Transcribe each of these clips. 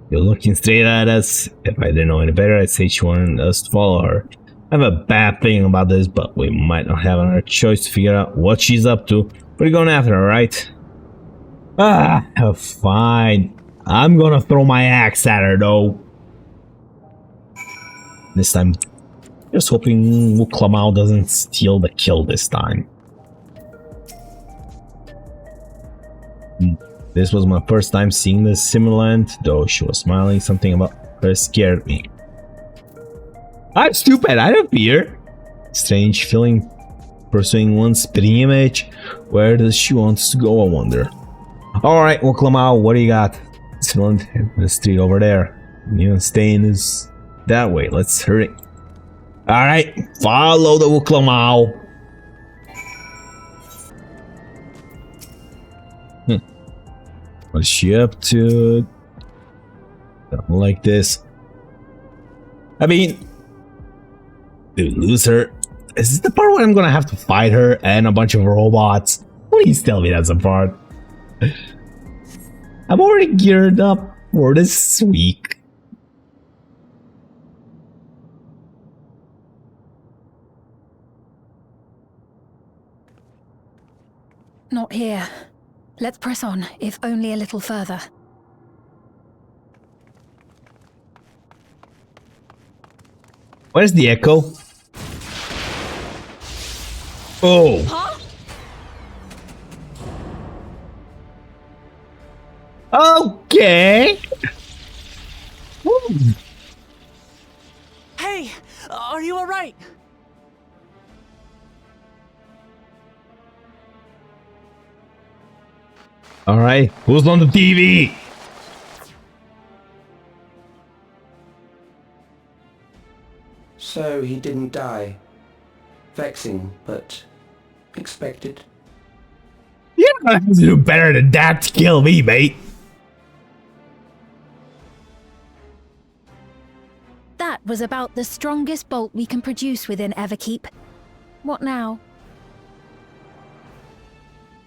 You're looking straight at us. If I didn't know any better, I'd say she wanted us to follow her. I have a bad feeling about this, but we might not have another choice to figure out what she's up to. We're going after her, right? Fine. I'm gonna throw my axe at her, though. This time, just hoping Wu Klamao doesn't steal the kill this time. This was my first time seeing the simulant, though she was smiling. Something about her scared me. I'm stupid, I don't fear. Strange feeling pursuing one's spitting image. Where does she want to go, I wonder? Alright, Wu Klamao, what do you got? Simulant in the street over there. You staying is that way, let's hurry. Alright, follow the Wu Klamao. What's she up to? Something like this. I mean, dude, lose her. Is this the part where I'm gonna have to fight her and a bunch of robots? Please tell me that's the part. I'm already geared up for this week. Not here. Let's press on, if only a little further. Where's the echo? Oh! Huh? Okay! Hey! Are you alright? Alright, who's on the TV? So he didn't die. Vexing, but expected. You're gonna have to do better than that to kill me, mate. That was about the strongest bolt we can produce within Everkeep. What now?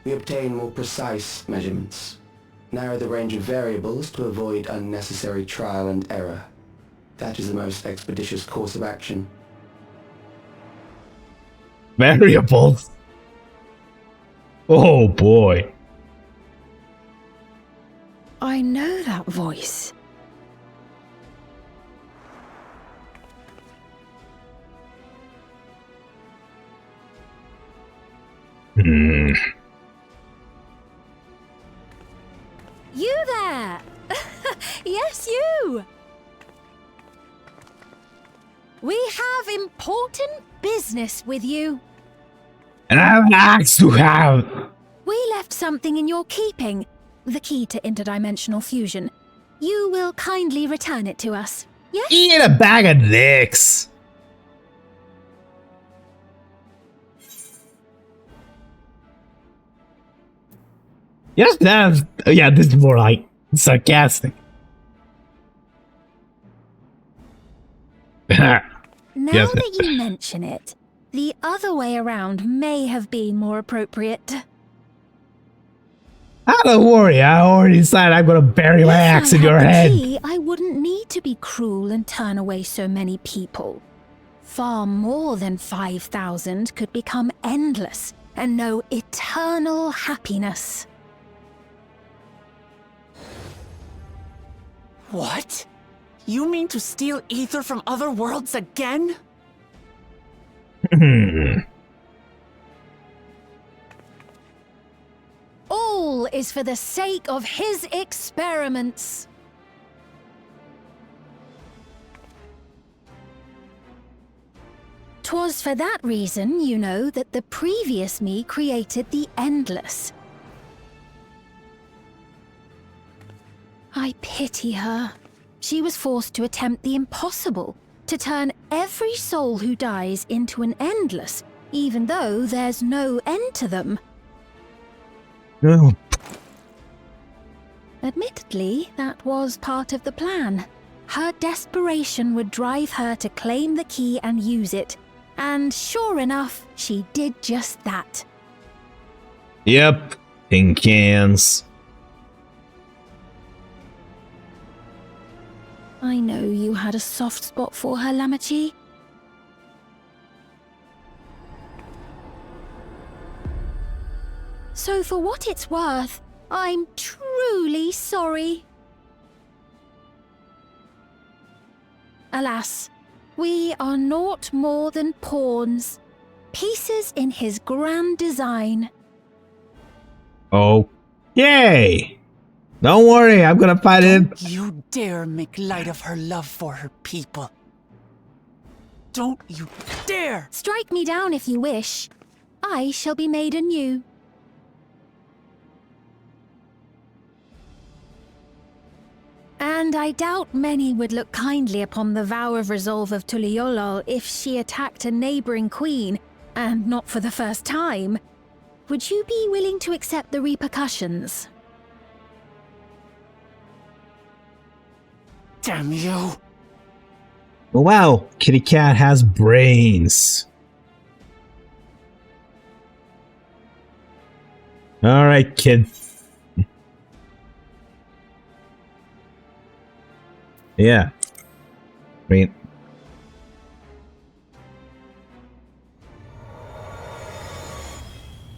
We obtain more precise measurements. Narrow the range of variables to avoid unnecessary trial and error. That is the most expeditious course of action. Variables? Oh boy. I know that voice. Hmm. You there! Yes, you! We have important business with you. And I have an axe to have. We left something in your keeping, the key to interdimensional fusion. You will kindly return it to us, yes? Eat a bag of dicks. Yes, that's, yeah, this is more like sarcastic. Now Yes. that you mention it, the other way around may have been more appropriate. Don't worry, I already decided I'm gonna bury my axe in your If I had the head. key, I wouldn't need to be cruel and turn away so many people. Far more than 5,000 could become endless and know eternal happiness. What? You mean to steal ether from other worlds again? All is for the sake of his experiments. "'Twas for that reason, you know, that the previous me created the Endless. I pity her. She was forced to attempt the impossible, to turn every soul who dies into an Endless, even though there's no end to them. No. Admittedly, that was part of the plan. Her desperation would drive her to claim the key and use it. And sure enough, she did just that. Yep, tin cans. had a soft spot for her, Lamachi. So for what it's worth, I'm truly sorry. Alas, we are naught more than pawns, pieces in his grand design. Okay. Don't worry, I'm gonna fight him. Don't you dare make light of her love for her people. Don't you dare! Strike me down if you wish. I shall be made anew. And I doubt many would look kindly upon the vow of resolve of Tuliyollal if she attacked a neighboring queen, and not for the first time. Would you be willing to accept the repercussions? Damn you! Wow, Kitty Cat has brains. Alright, kid. Yeah. I mean...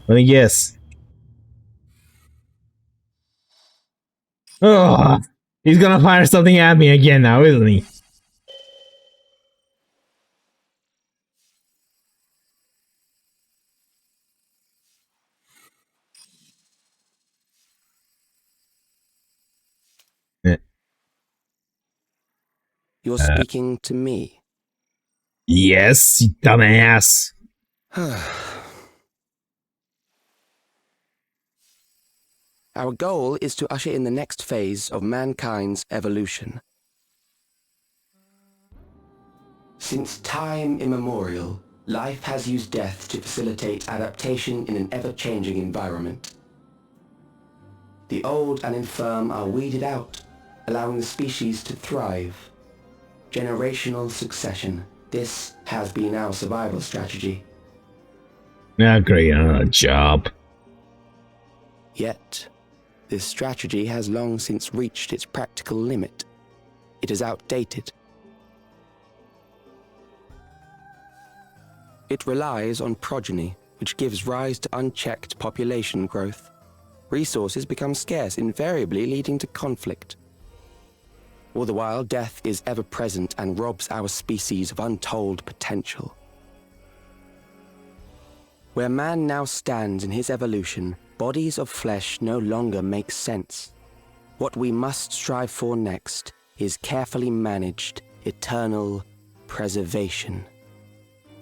Let me guess. Oh, he's gonna fire something at me again now, isn't he? You're speaking to me. Yes, you dumbass. Our goal is to usher in the next phase of mankind's evolution. Since time immemorial, life has used death to facilitate adaptation in an ever-changing environment. The old and infirm are weeded out, allowing the species to thrive. Generational succession. This has been our survival strategy. Not great on a job. Yet, this strategy has long since reached its practical limit. It is outdated. It relies on progeny, which gives rise to unchecked population growth. Resources become scarce, invariably leading to conflict. All the while, death is ever present and robs our species of untold potential. Where man now stands in his evolution, bodies of flesh no longer make sense. What we must strive for next is carefully managed, eternal preservation.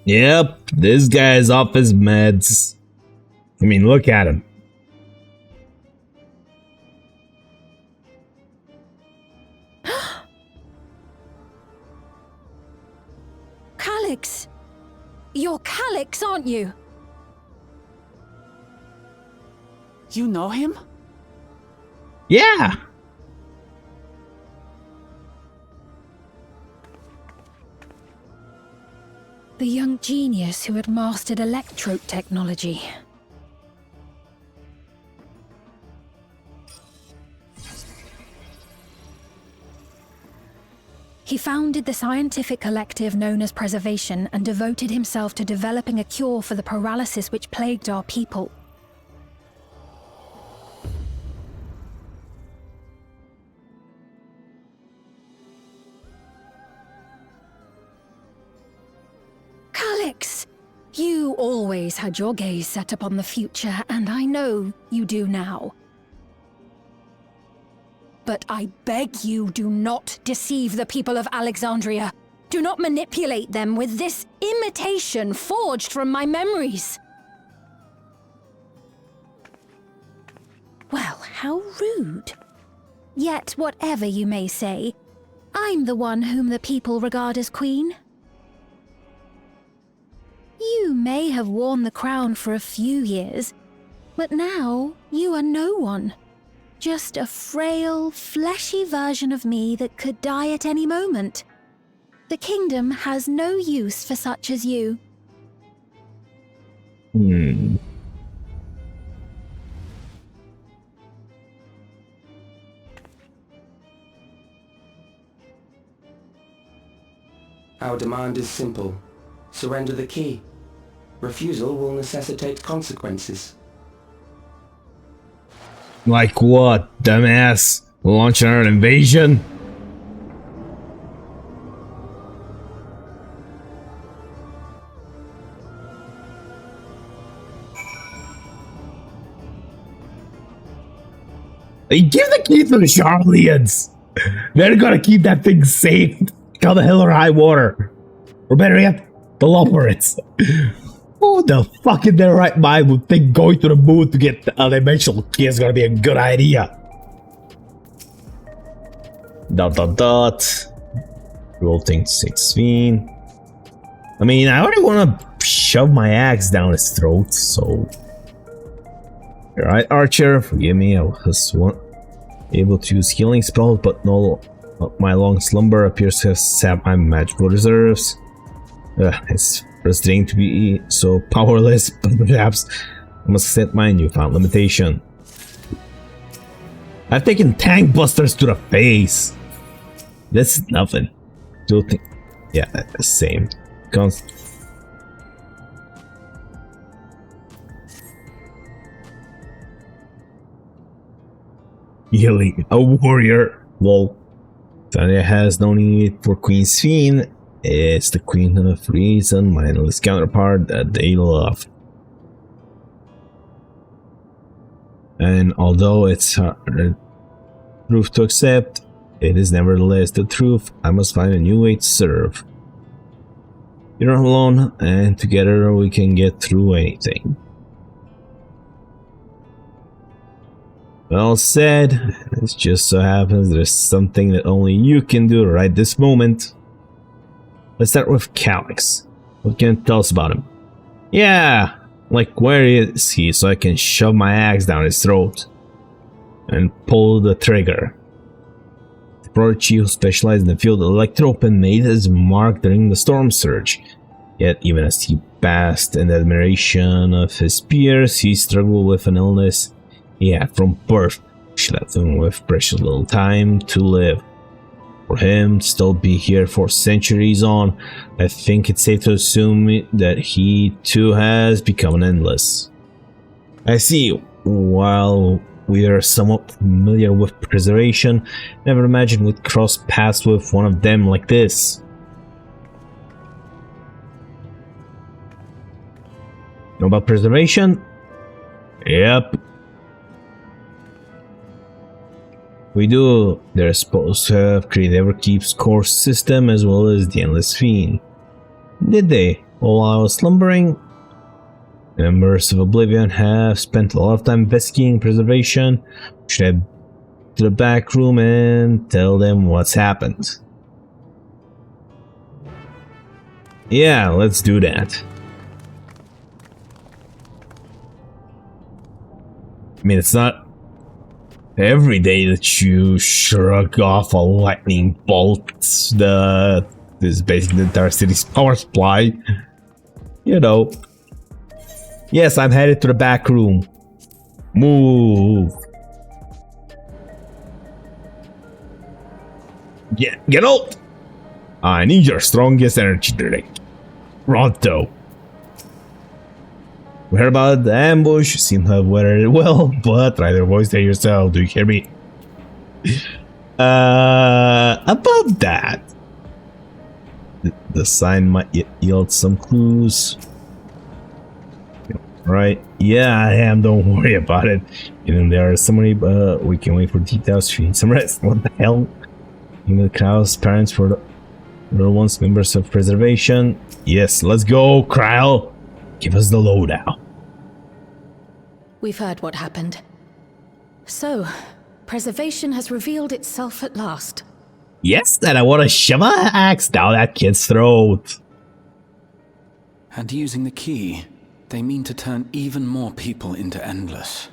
Yep, this guy's off his meds. I mean, look at him. Calix! You're Calix, aren't you? You know him? Yeah. The young genius who had mastered electrope technology. He founded the scientific collective known as Preservation and devoted himself to developing a cure for the paralysis which plagued our people. Calix! You always had your gaze set upon the future, and I know you do now. But I beg you, do not deceive the people of Alexandria. Do not manipulate them with this imitation forged from my memories. Well, how rude. Yet, whatever you may say, I'm the one whom the people regard as queen. You may have worn the crown for a few years, but now you are no one. Just a frail, fleshy version of me that could die at any moment. The kingdom has no use for such as you. Our demand is simple. Surrender the key. Refusal will necessitate consequences. Like what, dumbass? Launching an invasion? They give the key to the Charlians. They're gonna keep that thing safe. Call the hell or high water. Or better yet, the Loperates. Who the fuck in their right mind would think going to the moon to get a dimensional key is gonna be a good idea? Dot. Rolling 16. I mean, I already wanna shove my axe down his throat, so... Alright, Archer, forgive me, I was able to use healing spells, but no, my long slumber appears to have sapped my magical reserves. It's frustrating to be so powerless, but perhaps I must set my newfound limitation. I've taken tank busters to the face. That's nothing. Still think, yeah, the same. Healing a warrior. Lol. Tanya has no need for Queen's Fiend. It's the Queen of Reason, mindless counterpart that they love. And although it's hard truth to accept, it is nevertheless the truth. I must find a new way to serve. You're not alone, and together we can get through anything. Well said. It just so happens there's something that only you can do right this moment. Let's start with Calyx. What can you tell us about him? Yeah, like where is he so I can shove my axe down his throat and pull the trigger. The prodigy who specialized in the field of electro-open made his mark during the storm surge. Yet even as he basked in the admiration of his peers, he struggled with an illness he had from birth, which left him with precious little time to live. For him to still be here for centuries on, I think it's safe to assume that he too has become endless. I see. While we are somewhat familiar with preservation, never imagined we'd cross paths with one of them like this. Know about preservation? Yep. We do. They're supposed to have created Everkeep's core system as well as the Endless Fiend. Did they? While I was slumbering? Members of Oblivion have spent a lot of time investigating preservation. Should head to the back room and tell them what's happened. Yeah, let's do that. I mean, it's not every day that you shrug off a lightning bolt. This is basically the entire city's power supply. You know. Yes, I'm headed to the back room. Move. Get out! I need your strongest energy drink. Pronto. We heard about the ambush, seem to have weathered it well, but try to voice that yourself, do you hear me? About that. The sign might yield some clues. Right, yeah, I am, don't worry about it. You know, there are so many, we can wait for details, we need some rest. What the hell? You know, the Kryl's parents were the little ones, members of preservation. Yes, let's go, Kryl. Give us the lowdown. We've heard what happened. So, preservation has revealed itself at last. Yes, and I want to shove an axe down that kid's throat. And using the key, they mean to turn even more people into Endless.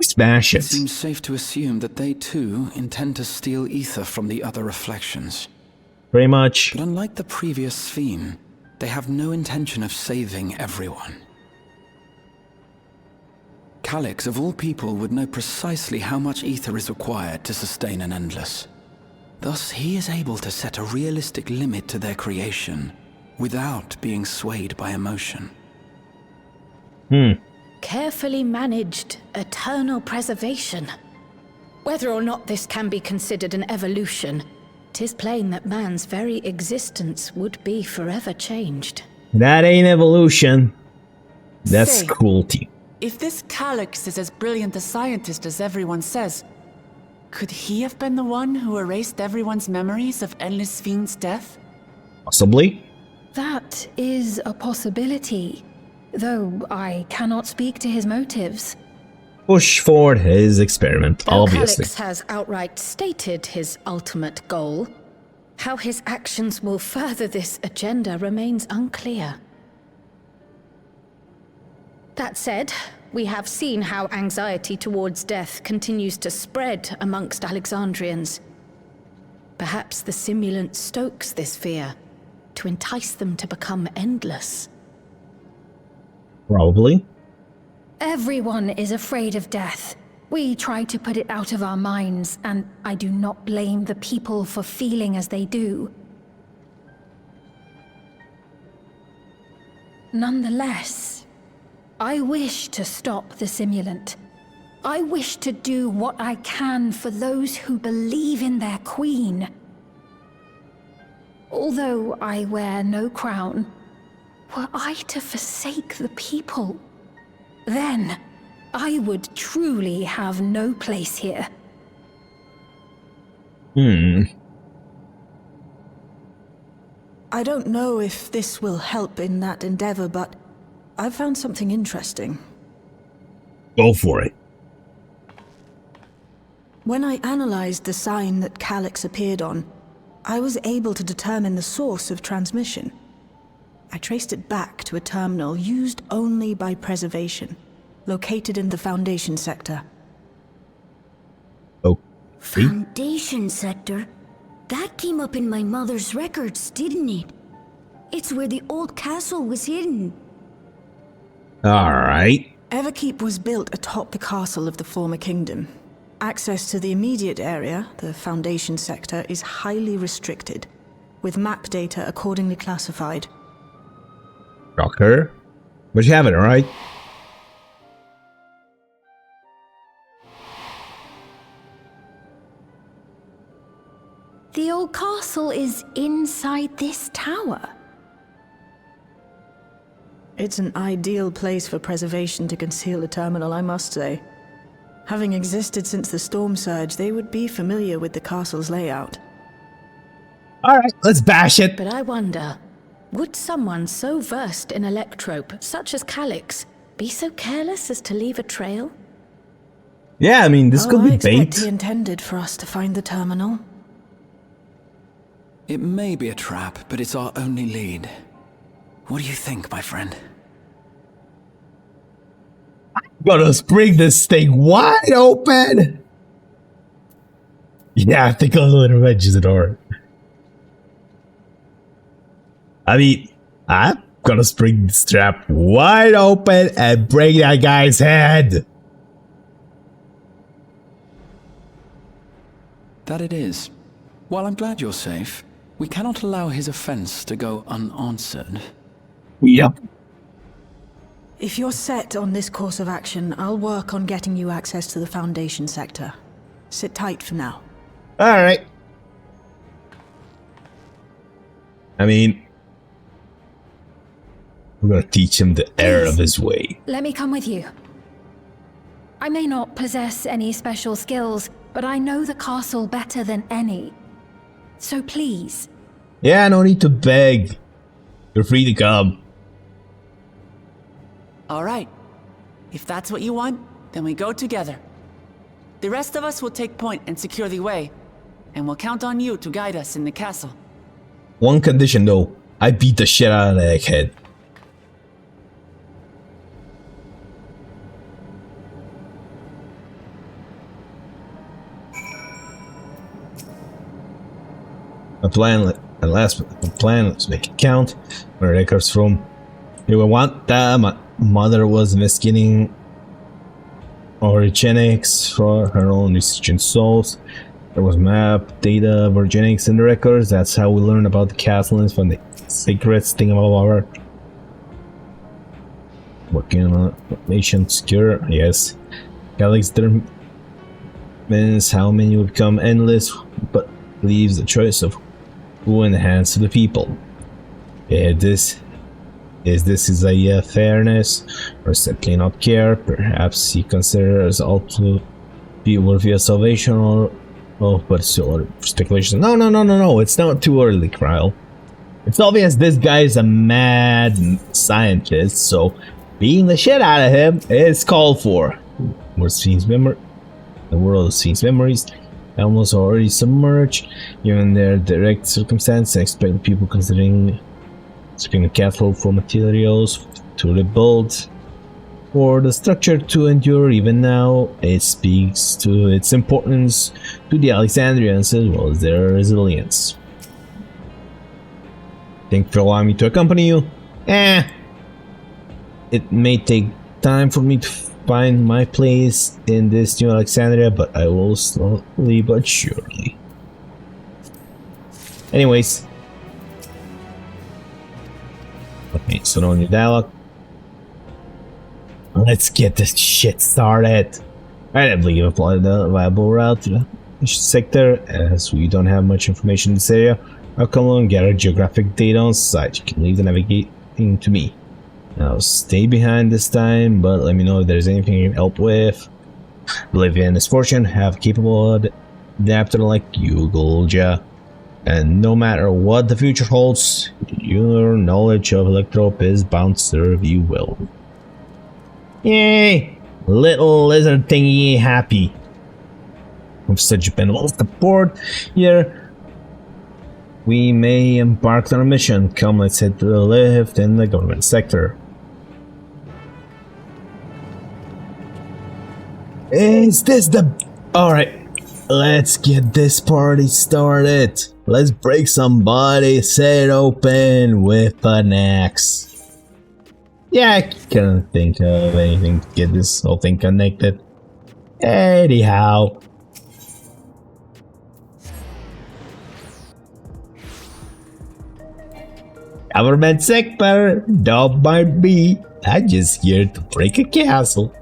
Smash it. It seems safe to assume that they too intend to steal ether from the other reflections. Very much. But unlike the previous Sphene, they have no intention of saving everyone. Calyx, of all people, would know precisely how much ether is required to sustain an Endless. Thus, he is able to set a realistic limit to their creation without being swayed by emotion. Carefully managed eternal preservation. Whether or not this can be considered an evolution, 'tis plain that man's very existence would be forever changed. That ain't evolution. That's Say, cruelty. if this Calix is as brilliant a scientist as everyone says, could he have been the one who erased everyone's memories of Endless Fiend's death? Possibly. That is a possibility, though I cannot speak to his motives. Push forward his experiment, Though obviously. Calix has outright stated his ultimate goal, how his actions will further this agenda remains unclear. That said, we have seen how anxiety towards death continues to spread amongst Alexandrians. Perhaps the simulant stokes this fear to entice them to become endless. Probably. Everyone is afraid of death. We try to put it out of our minds, and I do not blame the people for feeling as they do. Nonetheless, I wish to stop the simulant. I wish to do what I can for those who believe in their queen. Although I wear no crown, were I to forsake the people, then I would truly have no place here. I don't know if this will help in that endeavor, but I've found something interesting. Go for it. When I analyzed the sign that Calix appeared on, I was able to determine the source of transmission. I traced it back to a terminal used only by preservation, located in the Foundation sector. Oh. Foundation sector? That came up in my mother's records, didn't it? It's where the old castle was hidden. Alright. Everkeep was built atop the castle of the former kingdom. Access to the immediate area, the Foundation sector, is highly restricted, with map data accordingly classified. Rocker. But you have it, alright? The old castle is inside this tower. It's an ideal place for preservation to conceal the terminal, I must say. Having existed since the storm surge, they would be familiar with the castle's layout. Alright, let's bash it. But I wonder, would someone so versed in electrope, such as Calix, be so careless as to leave a trail? Yeah, I mean, this could I be expect bait. he intended for us to find the terminal. It may be a trap, but it's our only lead. What do you think, my friend? Gonna spring this thing wide open. Yeah, I think a little revenge is in order. I mean, I'm gonna spring this trap wide open and break that guy's head. That it is. While I'm glad you're safe, we cannot allow his offense to go unanswered. Yep. If you're set on this course of action, I'll work on getting you access to the Foundation sector. Sit tight for now. Alright. I mean, we're gonna teach him the error of his way. Let me come with you. I may not possess any special skills, but I know the castle better than any. So please. Yeah, no need to beg. You're free to come. All right. If that's what you want, then we go together. The rest of us will take point and secure the way, and we'll count on you to guide us in the castle. One condition though, I beat the shit out of the egghead. A plan, and last plan, let's make it count. Where it comes from. Here we want that. My mother was investigating origenics for her own research in souls. There was map, data, Virginics in the records. That's how we learn about the castle and from the secrets thing about our working on nation secure. Yes. Calyx determines how many will become endless, but leaves the choice of who in the hands of the people. Is this a fairness, or simply not care? Perhaps he considers all to be worthy of salvation, or but still speculation. No, it's not too early, Krile. It's obvious this guy is a mad scientist, so beating the shit out of him is called for. The world of Fiend's memories almost already submerged, given their direct circumstance. I expect people considering the castle for materials to rebuild, for the structure to endure even now. It speaks to its importance to the Alexandrians as well as their resilience. Thank you for allowing me to accompany you. It may take time for me to find my place in this new Alexandria, but I will slowly but surely. Anyways. Okay, so no new dialogue. Let's get this shit started. I believe I've applied a viable route to the sector, as we don't have much information in this area. I'll come along and gather geographic data on site. You can leave the navigating to me. I'll stay behind this time, but let me know if there's anything you can help with. Oblivion is fortune, have capable adapter like you, Golja. And no matter what the future holds, your knowledge of Electrope is bound to serve you well. Yay! Little lizard thingy happy. With such benevolent support here, we may embark on a mission. Come, let's head to the lift in the government sector. Is this the... Alright, let's get this party started. Let's break somebody, set it open with an axe. Yeah, I can't think of anything to get this whole thing connected. Anyhow. Government sector, don't mind me. I'm just here to break a castle.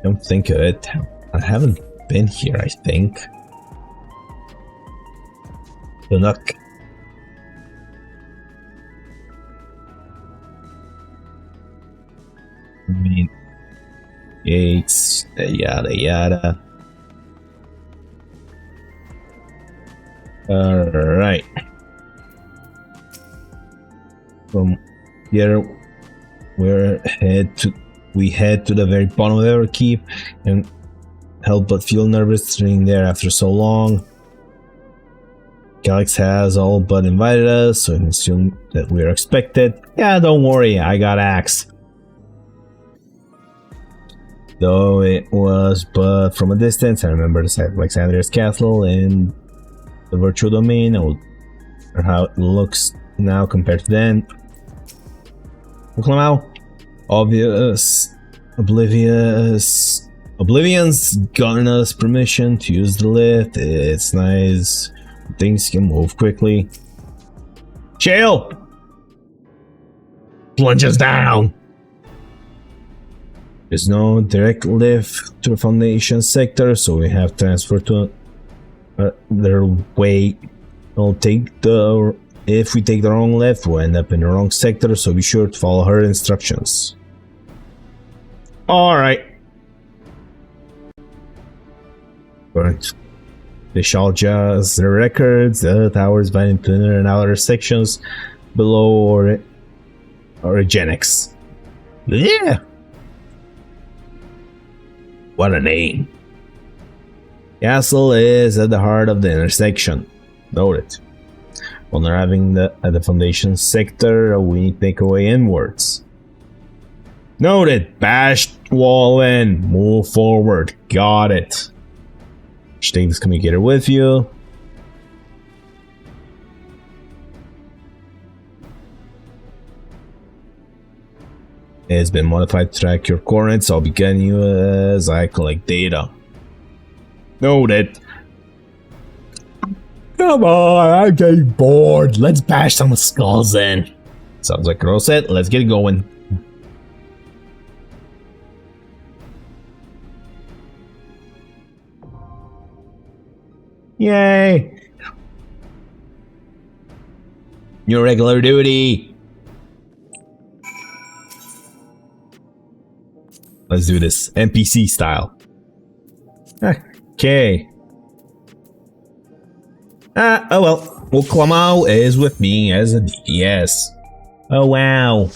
Don't think of it. I haven't been here, I think. The knock. I mean, gates, yada yada. Alright. From here, we head to the very bottom of our keep and help but feel nervous sitting there after so long. Calyx has all but invited us, so I can assume that we are expected. Yeah, don't worry, I got axe. Though it was but from a distance, I remember the site of Alexandria's castle and the virtual domain, or how it looks now compared to then. Oblivion's gotten us permission to use the lift. It's nice. Things can move quickly. Chill! Plunges down! There's no direct lift to the Foundation sector, so we have transferred to their way. If we take the wrong left, we'll end up in the wrong sector, so be sure to follow her instructions. Alright. They shall adjust the records, the towers by inner and outer sections below Origenics. Yeah! What a name. Castle is at the heart of the intersection. Note it. When arriving at the Foundation sector, we need to make our way inwards. Noted. Bash wall in. Move forward. Got it. Take this communicator with you. has been modified to track your coordinates. I'll be getting you as I collect data. Noted. Come on, I'm getting bored. Let's bash some skulls in. Sounds like we're all set. Let's get it going. Yay! Your regular duty. Let's do this NPC style. Okay. Oh well. Oklamo is with me as a DPS. Oh wow.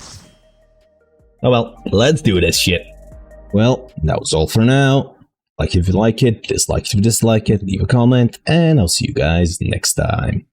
Oh well, let's do this shit. Well, that was all for now. Like if you like it, dislike if you dislike it, leave a comment, and I'll see you guys next time.